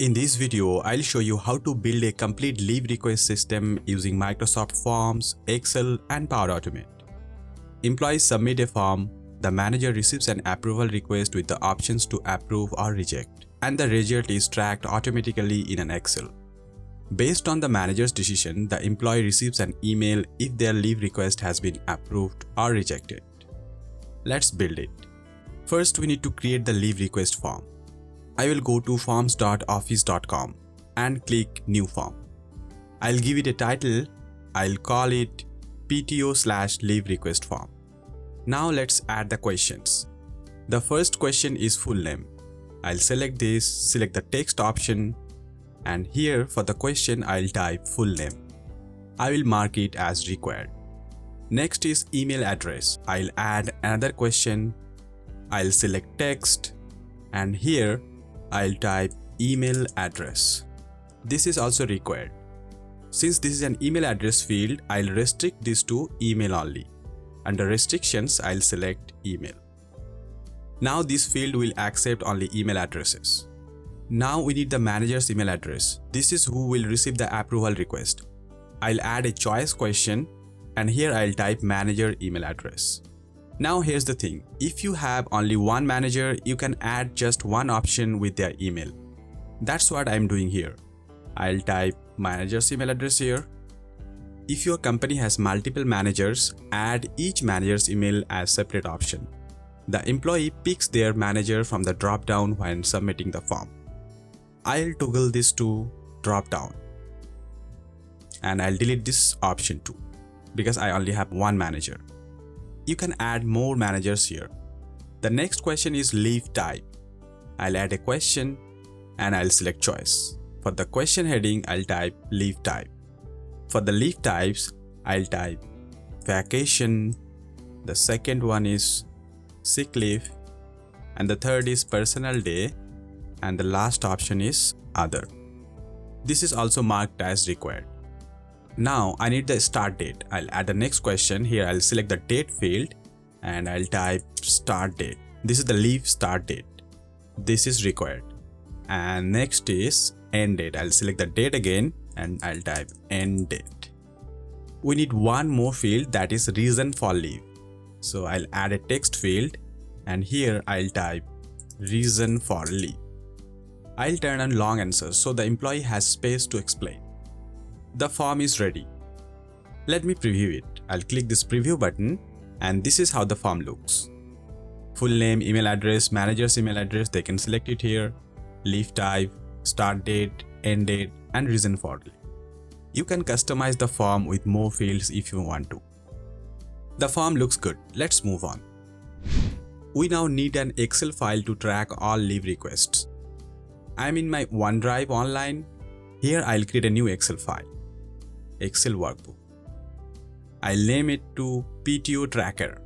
In this video, I'll show you how to build a complete leave request system using Microsoft Forms, Excel, and Power Automate. Employees submit a form, the manager receives an approval request with the options to approve or reject, and the result is tracked automatically in an Excel. Based on the manager's decision, the employee receives an email if their leave request has been approved or rejected. Let's build it. First, we need to create the leave request form. I will go to forms.office.com and click New Form. I'll give it a title. I'll call it PTO/leave request form. Now let's add the questions. The first question is full name. I'll select this, select the text option, and here for the question I'll type full name. I will mark it as required. Next is email address. I'll add another question. I'll select text, and here I'll type email address. This is also required. Since this is an email address field, I'll restrict this to email only. Under restrictions, I'll select email. Now this field will accept only email addresses. Now we need the manager's email address. This is who will receive the approval request. I'll add a choice question, and here I'll type manager email address. Now here's the thing, if you have only one manager, you can add just one option with their email. That's what I'm doing here. I'll type manager's email address here. If your company has multiple managers, add each manager's email as separate option. The employee picks their manager from the drop-down when submitting the form. I'll toggle this to drop-down. And I'll delete this option too, because I only have one manager. You can add more managers here. The next question is leave type. I'll add a question and I'll select choice. For the question heading, I'll type leave type. For the leave types, I'll type vacation. The second one is sick leave. And the third is personal day. And the last option is other. This is also marked as required. Now I need the start date. I'll add the next question. Here I'll select the date field and I'll type start date. This is the leave start date. This is required. And next is end date. I'll select the date again and I'll type end date. We need one more field, that is reason for leave. So I'll add a text field and here I'll type reason for leave. I'll turn on long answers so the employee has space to explain. The form is ready. Let me preview it. I'll click this preview button and this is how the form looks. Full name, email address, manager's email address, they can select it here. Leave type, start date, end date, and reason for leave. You can customize the form with more fields if you want to. The form looks good. Let's move on. We now need an Excel file to track all leave requests. I'm in my OneDrive online. Here I'll create a new Excel file. Excel workbook. I'll name it to PTO tracker.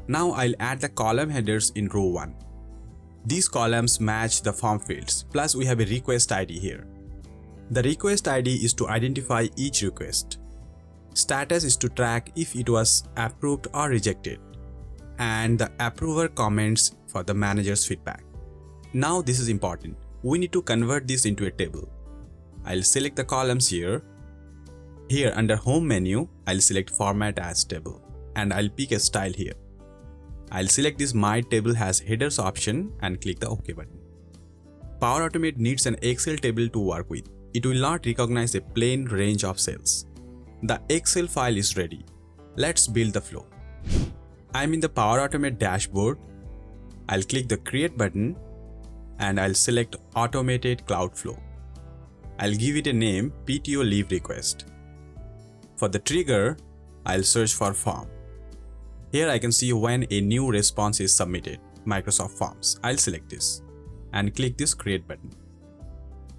Now I'll add the column headers in row 1. These columns match the form fields, plus we have a request ID here. The request ID is to identify each request. Status is to track if it was approved or rejected. And the approver comments for the manager's feedback. Now this is important. We need to convert this into a table. I'll select the columns here. Here under home menu, I'll select format as table and I'll pick a style here. I'll select this my table has headers option and click the OK button. Power Automate needs an Excel table to work with. It will not recognize a plain range of cells. The Excel file is ready. Let's build the flow. I'm in the Power Automate dashboard. I'll click the create button and I'll select automated cloud flow. I'll give it a name PTO leave request. For the trigger, I'll search for form. Here I can see when a new response is submitted, Microsoft Forms. I'll select this and click this create button.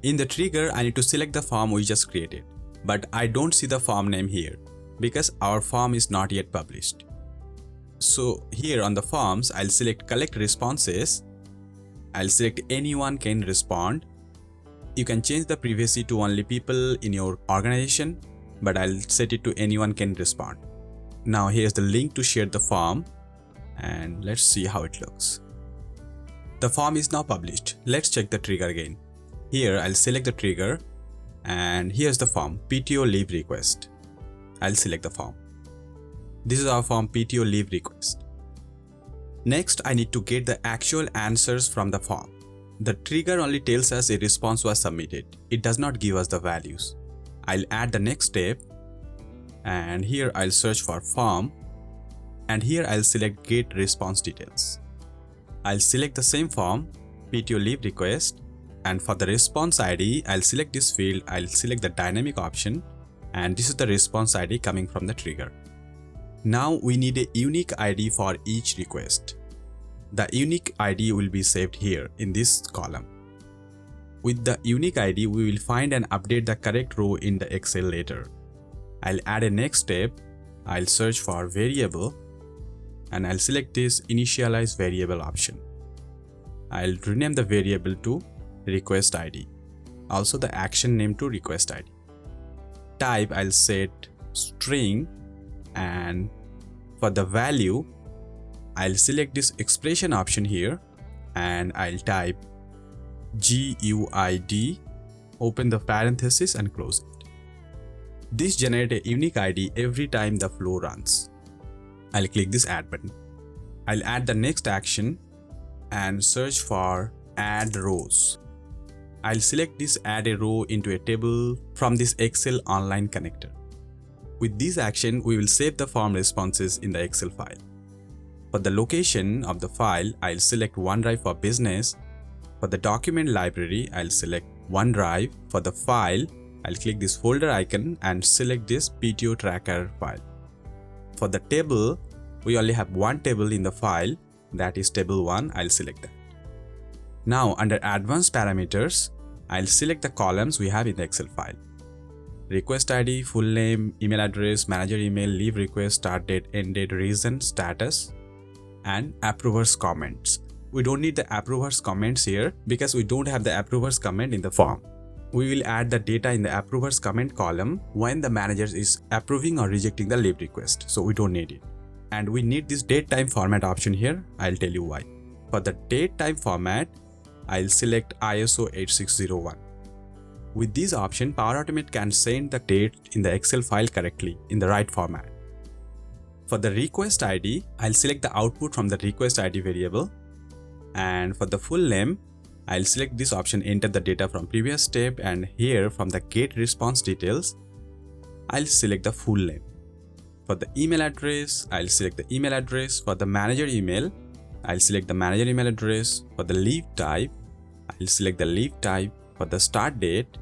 In the trigger, I need to select the form we just created, but I don't see the form name here because our form is not yet published. So here on the forms, I'll select collect responses. I'll select anyone can respond. You can change the privacy to only people in your organization, but I'll set it to anyone can respond. Now here's the link to share the form and let's see how it looks. The form is now published. Let's check the trigger again. Here I'll select the trigger, and here's the form PTO leave request. I'll select the form. This is our form PTO leave request. Next, I need to get the actual answers from the form. The trigger only tells us a response was submitted. It does not give us the values. I'll add the next step, and here I'll search for form, and here I'll select get response details. I'll select the same form PTO leave request, and for the response ID I'll select this field. I'll select the dynamic option, and this is the response ID coming from the trigger. Now we need a unique ID for each request. The unique ID will be saved here in this column. With the unique ID, we will find and update the correct row in the Excel later. I'll add a next step. I'll search for variable, and I'll select this initialize variable option. I'll rename the variable to request ID. Also the action name to request ID. Type I'll set string, and for the value I'll select this expression option here, and I'll type GUID, open the parenthesis and close it. This generates a unique ID every time the flow runs. I'll click this add button. I'll add the next action and search for add rows. I'll select this add a row into a table from this Excel online connector. With this action, we will save the form responses in the Excel file. For the location of the file, I'll select OneDrive for business. For the document library, I'll select OneDrive. For the file, I'll click this folder icon and select this PTO tracker file. For the table, we only have one table in the file, that is table 1. I'll select that. Now under advanced parameters, I'll select the columns we have in the Excel file. Request ID, full name, email address, manager email, leave request, start date, end date, reason, status, and approvers comments. We don't need the approvers comments here because we don't have the approvers comment in the form. We will add the data in the approvers comment column when the manager is approving or rejecting the leave request, so we don't need it. And we need this date time format option here. I'll tell you why. For the date time format, I'll select ISO 8601. With this option, Power Automate can send the date in the Excel file correctly in the right format. For the request ID, I'll select the output from the request ID variable. And for the full name, I'll select this option, enter the data from previous step, and here from the get response details, I'll select the full name. For the email address, I'll select the email address. For the manager email, I'll select the manager email address. For the leave type, I'll select the leave type. For the start date,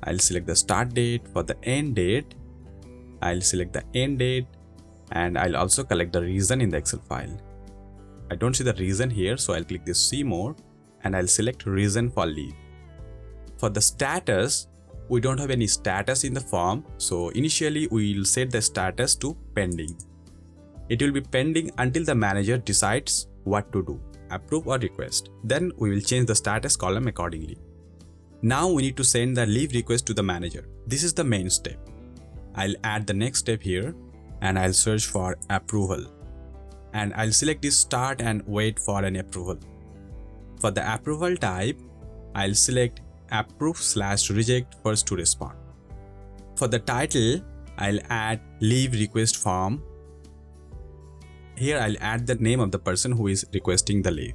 I'll select the start date. For the end date, I'll select the end date, and I'll also collect the reason in the Excel file. I don't see the reason here, so I'll click this see more, and I'll select reason for leave. For the status, we don't have any status in the form, so initially we will set the status to pending. It will be pending until the manager decides what to do, approve or request. Then we will change the status column accordingly. Now we need to send the leave request to the manager. This is the main step. I'll add the next step here, and I'll search for approval. And I'll select this start and wait for an approval. For the approval type, I'll select approve/reject first to respond. For the title, I'll add leave request form. Here I'll add the name of the person who is requesting the leave.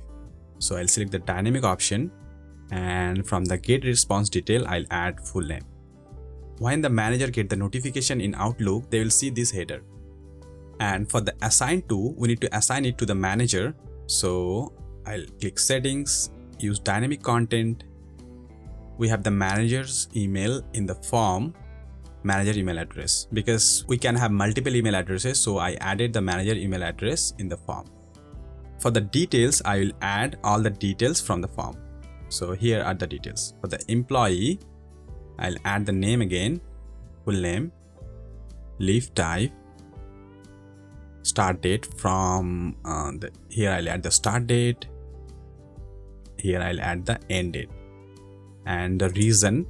So I'll select the dynamic option, and from the get response detail, I'll add full name. When the manager gets the notification in Outlook, they will see this header. And for the assign to, we need to assign it to the manager. So I'll click settings, use dynamic content. We have the manager's email in the form, manager email address, because we can have multiple email addresses. So I added the manager email address in the form. For the details, I will add all the details from the form. So here are the details. For the employee, I'll add the name again, full name, leave type, start date from here I'll add the start date, here I'll add the end date, and the reason,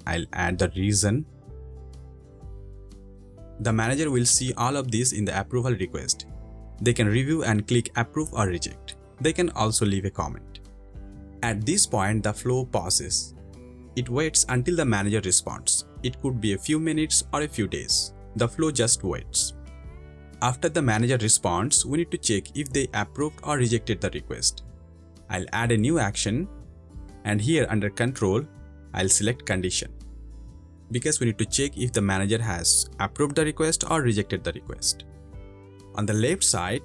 I'll add the reason. The manager will see all of this in the approval request. They can review and click approve or reject. They can also leave a comment. At this point, the flow pauses. It waits until the manager responds. It could be a few minutes or a few days. The flow just waits. After the manager responds, we need to check if they approved or rejected the request. I'll add a new action, and here under control, I'll select condition, because we need to check if the manager has approved the request or rejected the request. On the left side,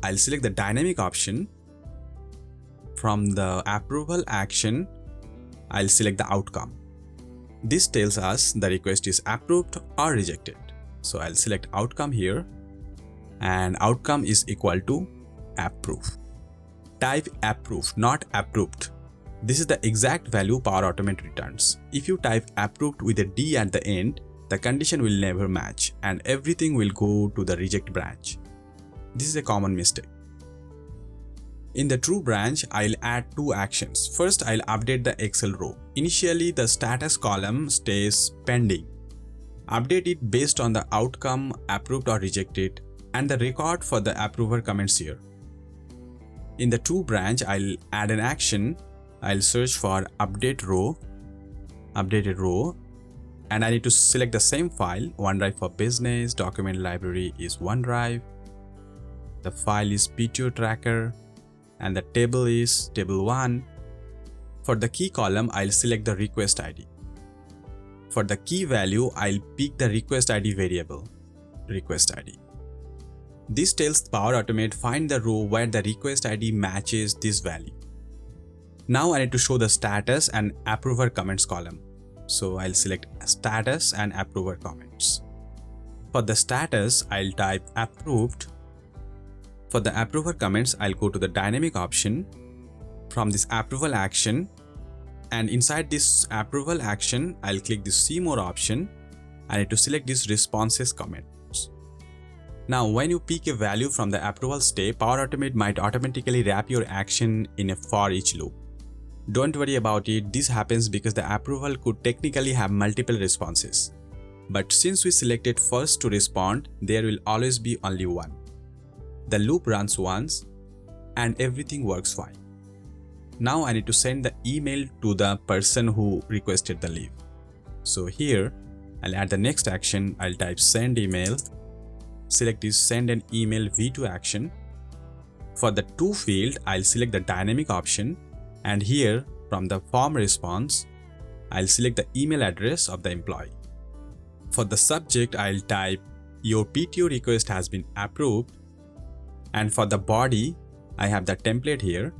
I'll select the dynamic option. From the approval action, I'll select the outcome. This tells us the request is approved or rejected. So I'll select outcome here, and outcome is equal to approve. Type approved, not approved. This is the exact value Power Automate returns. If you type approved with a D at the end, the condition will never match and everything will go to the reject branch. This is a common mistake. In the true branch, I'll add two actions. First, I'll update the Excel row. Initially, the status column stays pending. Update it based on the outcome, approved or rejected, and the record for the approver comments here. In the true branch, I'll add an action. I'll search for updated row, and I need to select the same file. OneDrive for business, document library is OneDrive. The file is PTO tracker, and the table is table 1. For the key column, I'll select the request ID. For the key value, I'll pick the request ID variable, request ID. This tells Power Automate find the row where the request ID matches this value. Now I need to show the status and approver comments column. So I'll select status and approver comments. For the status, I'll type approved. For the approver comments, I'll go to the dynamic option from this approval action, and inside this approval action, I'll click this see more option. I need to select this responses comments. Now when you pick a value from the approval step, Power Automate might automatically wrap your action in a for each loop. Don't worry about it, this happens because the approval could technically have multiple responses. But since we selected first to respond, there will always be only one. The loop runs once and everything works fine. Now I need to send the email to the person who requested the leave. So here, I'll add the next action. I'll type send email, select this send an email V2 action. For the to field, I'll select the dynamic option, and here from the form response, I'll select the email address of the employee. For the subject, I'll type your PTO request has been approved, and for the body, I have the template here,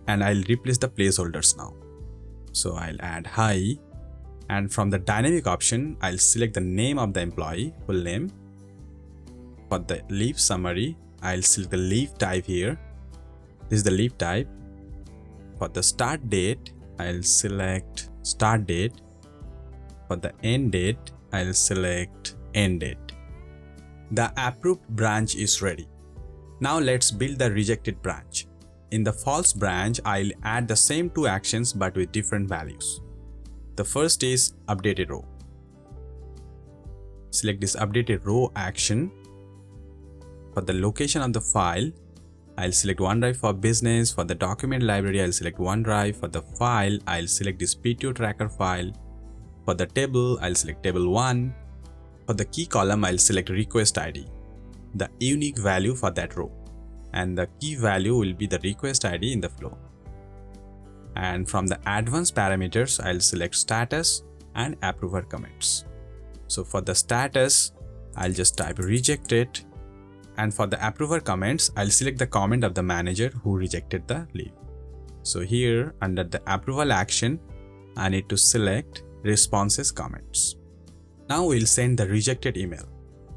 and I'll replace the placeholders now. So I'll add hi, and from the dynamic option, I'll select the name of the employee, full name. For the leave summary, I'll select the leave type here. This is the leave type. For the start date, I'll select start date. For the end date, I'll select end date. The approved branch is ready. Now let's build the rejected branch. In the false branch, I'll add the same two actions but with different values. The first is updated row. Select this updated row action. For the location of the file, I'll select OneDrive for business. For the document library, I'll select OneDrive. For the file, I'll select this PTO tracker file. For the table, I'll select table 1. For the key column, I'll select request ID, the unique value for that row. And the key value will be the request ID in the flow. And from the advanced parameters, I'll select status and approver comments. So for the status, I'll just type rejected. And for the approver comments, I'll select the comment of the manager who rejected the leave. So here under the approval action, I need to select responses comments. Now we'll send the rejected email.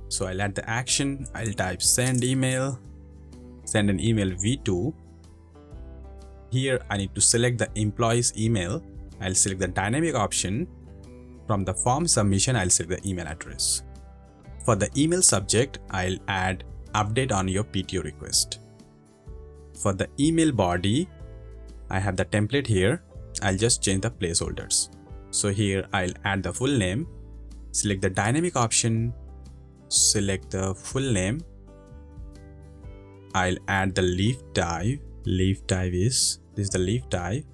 So I'll add the action. I'll type send email, send an email V2. Here I need to select the employee's email. I'll select the dynamic option. From the form submission, I'll select the email address. For the email subject, I'll add update on your PTO request. For the email body, I have the template here. I'll just change the placeholders. So here I'll add the full name, select the dynamic option, select the full name. I'll add the leave type. Leave type is, this is the leave type.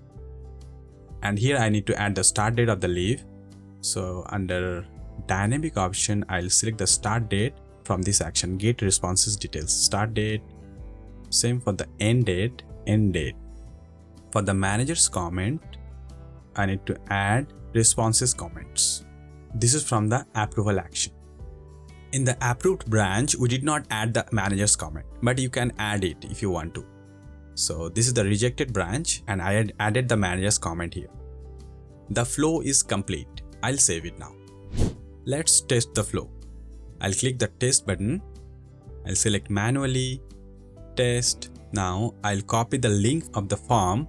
And here I need to add the start date of the leave. So under dynamic option, I'll select the start date from this action, get responses details, start date. Same for the end date, end date. For the manager's comment, I need to add responses comments. This is from the approval action. In the approved branch, we did not add the manager's comment, but you can add it if you want to. So this is the rejected branch and I had added the manager's comment here. The flow is complete. I'll save it now. Let's test the flow. I'll click the test button. I'll select manually, test. Now I'll copy the link of the form.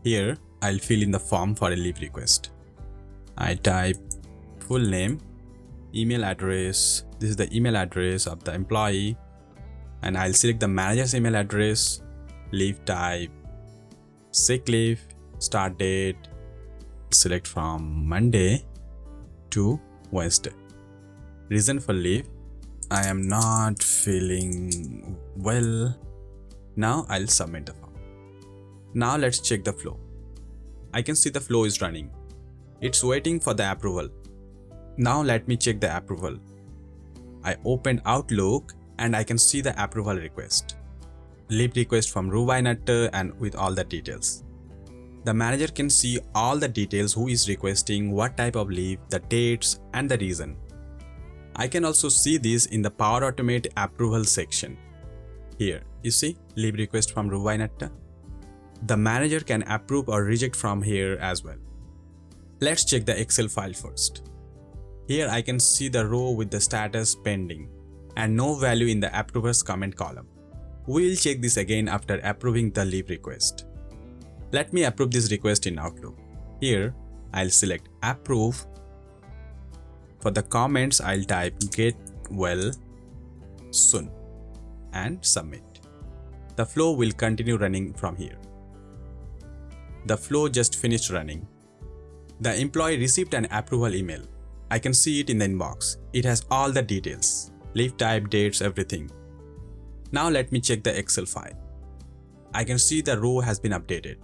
Here I'll fill in the form for a leave request. I type full name, email address. This is the email address of the employee. And I'll select the manager's email address, leave type, sick leave, start date, select from Monday to Wednesday. Reason for leave, I am not feeling well. Now I'll submit the form. Now let's check the flow. I can see the flow is running. It's waiting for the approval. Now let me check the approval. I opened Outlook and I can see the approval request. Leave request from Rubai Natta and with all the details. The manager can see all the details, who is requesting, what type of leave, the dates and the reason. I can also see this in the Power Automate approval section. Here, you see leave request from Rubai Natta. The manager can approve or reject from here as well. Let's check the Excel file first. Here I can see the row with the status pending and no value in the approver's comment column. We'll check this again after approving the leave request. Let me approve this request in Outlook. Here I'll select approve. For the comments I'll type get well soon and submit. The flow will continue running from here. The flow just finished running. The employee received an approval email. I can see it in the inbox. It has all the details, leave type, dates, everything. Now let me check the Excel file. I can see the row has been updated.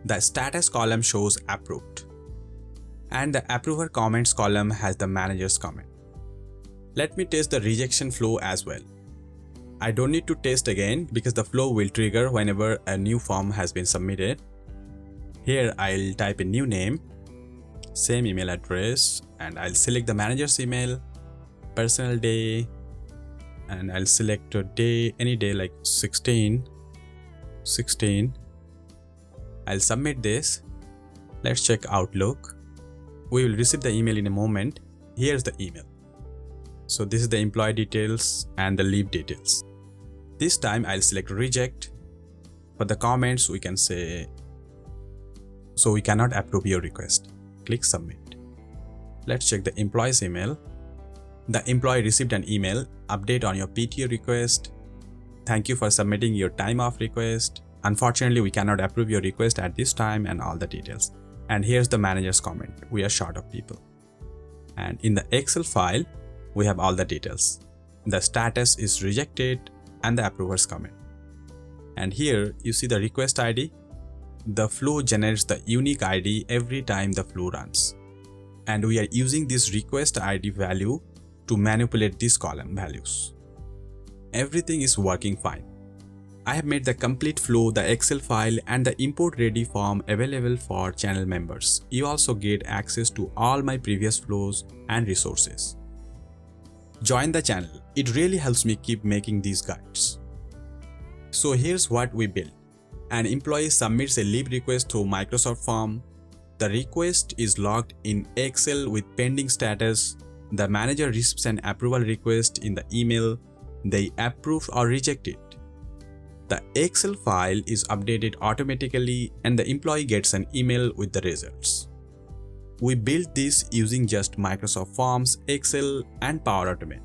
The status column shows approved. And the approver comments column has the manager's comment. Let me test the rejection flow as well. I don't need to test again because the flow will trigger whenever a new form has been submitted. Here I'll type a new name, same email address, and I'll select the manager's email, personal day, and I'll select a day, any day like 16. I'll submit this. Let's check Outlook. We will receive the email in a moment. Here's the email. So this is the employee details and the leave details. This time I'll select reject. For the comments we can say, so we cannot approve your request. Click submit. Let's check the employee's email. The employee received an email, update on your PTO request. Thank you for submitting your time off request. Unfortunately, we cannot approve your request at this time and all the details. And here's the manager's comment. We are short of people. And in the Excel file, we have all the details. The status is rejected and the approver's comment. And here you see the request ID. The flow generates the unique ID every time the flow runs. And we are using this request ID value to manipulate these column values. Everything is working fine. I have made the complete flow, the Excel file and the import ready form available for channel members. You also get access to all my previous flows and resources. Join the channel. It really helps me keep making these guides. So here's what we built. An employee submits a leave request through Microsoft Form. The request is logged in Excel with pending status. The manager receives an approval request in the email. They approve or reject it. The Excel file is updated automatically and the employee gets an email with the results. We built this using just Microsoft Forms, Excel and Power Automate.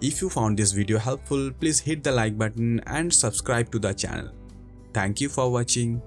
If you found this video helpful, please hit the like button and subscribe to the channel. Thank you for watching.